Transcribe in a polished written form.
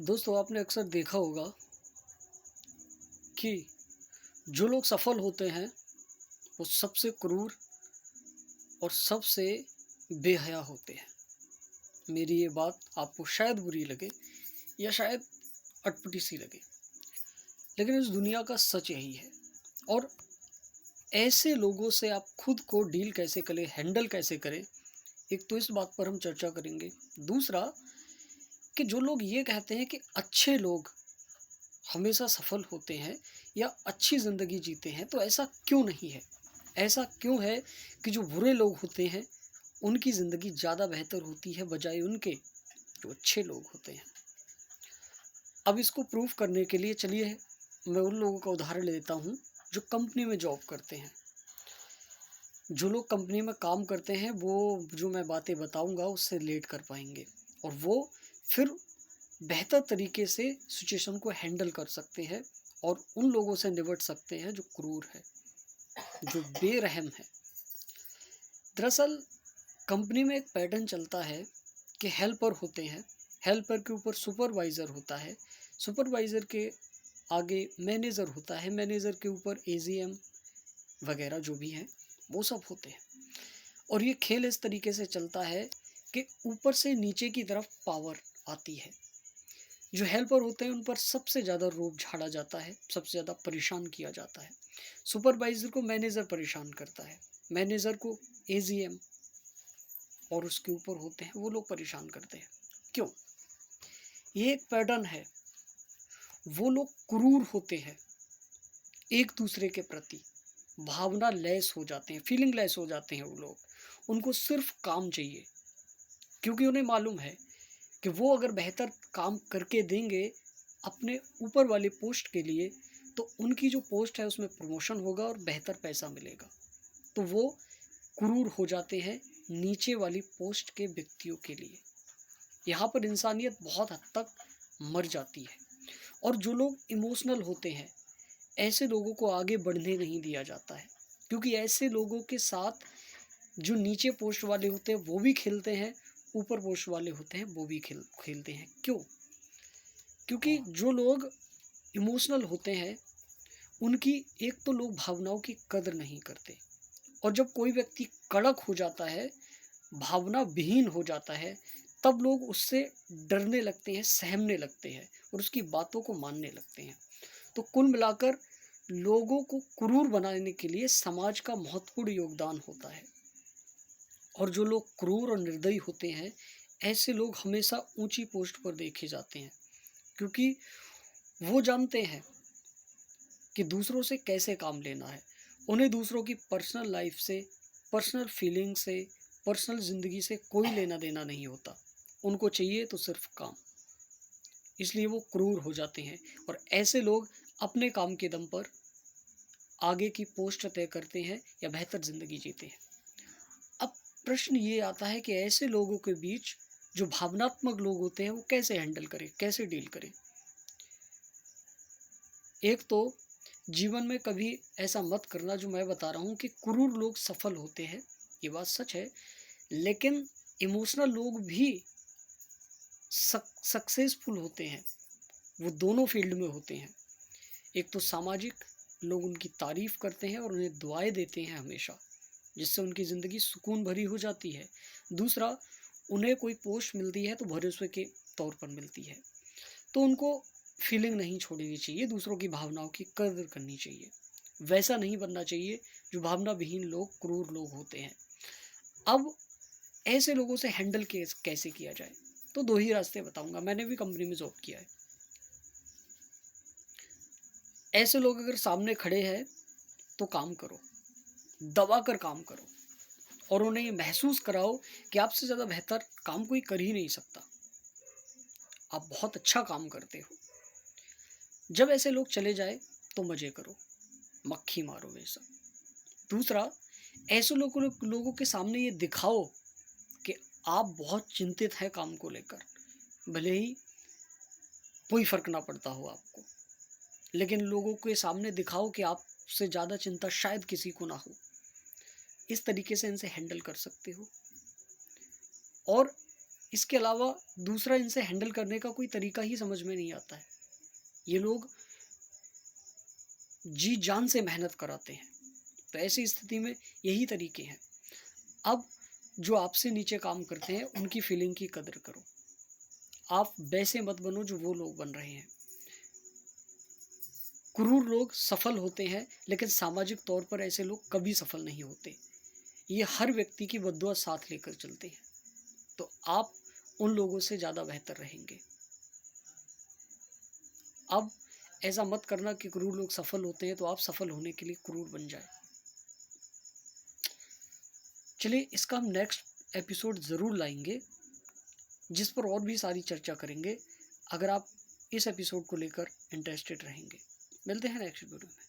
दोस्तों आपने अक्सर देखा होगा कि जो लोग सफल होते हैं वो सबसे क्रूर और सबसे बेहया होते हैं। मेरी ये बात आपको शायद बुरी लगे या शायद अटपटी सी लगे, लेकिन इस दुनिया का सच यही है। और ऐसे लोगों से आप खुद को डील कैसे करें, हैंडल कैसे करें, एक तो इस बात पर हम चर्चा करेंगे। दूसरा कि जो लोग ये कहते हैं कि अच्छे लोग हमेशा सफल होते हैं या अच्छी ज़िंदगी जीते हैं, तो ऐसा क्यों नहीं है? ऐसा क्यों है कि जो बुरे लोग होते हैं, उनकी ज़िंदगी ज़्यादा बेहतर होती है बजाय उनके जो अच्छे लोग होते हैं? अब इसको प्रूव करने के लिए चलिए मैं उन लोगों का उदाहरण लेता हूँ, जो कंपनी में जॉब करते हैं। जो लोग कंपनी में काम करते हैं, वो जो मैं बातें बताऊँगा उससे रिलेट कर पाएँगे और वो फिर बेहतर तरीके से सिचुएशन को हैंडल कर सकते हैं और उन लोगों से निपट सकते हैं जो क्रूर है, जो बेरहम है। दरअसल कंपनी में एक पैटर्न चलता है कि हेल्पर होते हैं, हेल्पर के ऊपर सुपरवाइज़र होता है, सुपरवाइज़र के आगे मैनेजर होता है, मैनेजर के ऊपर एजीएम वगैरह जो भी हैं, वो सब होते हैं। और ये खेल इस तरीके से चलता है कि ऊपर से नीचे की तरफ पावर आती है। जो हेल्पर होते हैं उन पर सबसे ज़्यादा रोब झाड़ा जाता है, सबसे ज़्यादा परेशान किया जाता है। सुपरवाइज़र को मैनेजर परेशान करता है, मैनेजर को एजीएम और उसके ऊपर होते हैं वो लोग परेशान करते हैं। क्यों? ये एक पैटर्न है। वो लोग क्रूर होते हैं एक दूसरे के प्रति, भावना लेस हो जाते हैं, फीलिंग लेस हो जाते हैं वो लोग। उनको सिर्फ़ काम चाहिए, क्योंकि उन्हें मालूम है कि वो अगर बेहतर काम करके देंगे अपने ऊपर वाली पोस्ट के लिए, तो उनकी जो पोस्ट है उसमें प्रमोशन होगा और बेहतर पैसा मिलेगा। तो वो क्रूर हो जाते हैं नीचे वाली पोस्ट के व्यक्तियों के लिए। यहाँ पर इंसानियत बहुत हद तक मर जाती है। और जो लोग इमोशनल होते हैं, ऐसे लोगों को आगे बढ़ने नहीं दिया जाता है, क्योंकि ऐसे लोगों के साथ जो नीचे पोस्ट वाले होते हैं वो भी खेलते हैं, ऊपर पोस्ट वाले होते हैं वो भी खेलते हैं। क्यों? क्योंकि जो लोग इमोशनल होते हैं, उनकी एक तो लोग भावनाओं की कदर नहीं करते और जब कोई व्यक्ति कड़क हो जाता है, भावना विहीन हो जाता है, तब लोग उससे डरने लगते हैं, सहमने लगते हैं और उसकी बातों को मानने लगते हैं। तो कुल मिलाकर लोगों को क्रूर बनाने के लिए समाज का महत्वपूर्ण योगदान होता है। और जो लोग क्रूर और निर्दयी होते हैं, ऐसे लोग हमेशा ऊँची पोस्ट पर देखे जाते हैं, क्योंकि वो जानते हैं कि दूसरों से कैसे काम लेना है। उन्हें दूसरों की पर्सनल लाइफ़ से, पर्सनल फीलिंग से, पर्सनल ज़िंदगी से कोई लेना-देना नहीं होता। उनको चाहिए तो सिर्फ़ काम। इसलिए वो क्रूर हो जाते हैं और ऐसे लोग अपने काम के दम पर आगे की पोस्ट तय करते हैं या बेहतर ज़िंदगी जीते हैं। अब प्रश्न ये आता है कि ऐसे लोगों के बीच जो भावनात्मक लोग होते हैं वो कैसे हैंडल करें, कैसे डील करें? एक तो जीवन में कभी ऐसा मत करना जो मैं बता रहा हूँ कि क्रूर लोग सफल होते हैं, ये बात सच है। लेकिन इमोशनल लोग भी सक्सेसफुल होते हैं, वो दोनों फील्ड में होते हैं। एक तो सामाजिक, लोग उनकी तारीफ़ करते हैं और उन्हें दुआएँ देते हैं हमेशा, जिससे उनकी ज़िंदगी सुकून भरी हो जाती है। दूसरा, उन्हें कोई पोस्ट मिलती है तो भरोसे के तौर पर मिलती है, तो उनको फीलिंग नहीं छोड़नी चाहिए, दूसरों की भावनाओं की कदर करनी चाहिए। वैसा नहीं बनना चाहिए जो भावना विहीन लोग, क्रूर लोग होते हैं। अब ऐसे लोगों से हैंडल कैसे किया जाए? तो 2 ही रास्ते बताऊँगा, मैंने भी कंपनी में जॉब किया है। ऐसे लोग अगर सामने खड़े हैं, तो काम करो, दबा कर काम करो और उन्हें ये महसूस कराओ कि आपसे ज़्यादा बेहतर काम कोई कर ही नहीं सकता। आप बहुत अच्छा काम करते हो। जब ऐसे लोग चले जाएँ, तो मज़े करो, मक्खी मारो बेशक। दूसरा, ऐसे लोगों के सामने ये दिखाओ कि आप बहुत चिंतित हैं काम को लेकर, भले ही कोई फ़र्क ना पड़ता हो आपको, लेकिन लोगों के सामने दिखाओ कि आपसे ज़्यादा चिंता शायद किसी को ना हो। इस तरीके से इनसे हैंडल कर सकते हो। और इसके अलावा दूसरा इनसे हैंडल करने का कोई तरीका ही समझ में नहीं आता है। ये लोग जी जान से मेहनत कराते हैं। तो ऐसी स्थिति में यही तरीके हैं। अब जो आपसे नीचे काम करते हैं उनकी फीलिंग की कदर करो। आप वैसे मत बनो जो वो लोग बन रहे हैं। क्रूर लोग सफल होते हैं, लेकिन सामाजिक तौर पर ऐसे लोग कभी सफल नहीं होते। ये हर व्यक्ति की बद्दुआ साथ लेकर चलते हैं। तो आप उन लोगों से ज़्यादा बेहतर रहेंगे। अब ऐसा मत करना कि क्रूर लोग सफल होते हैं तो आप सफल होने के लिए क्रूर बन जाए। चलिए, इसका हम नेक्स्ट एपिसोड ज़रूर लाएंगे, जिस पर और भी सारी चर्चा करेंगे, अगर आप इस एपिसोड को लेकर इंटरेस्टेड रहेंगे। मिलते हैं नेक्स्ट वीडियो में।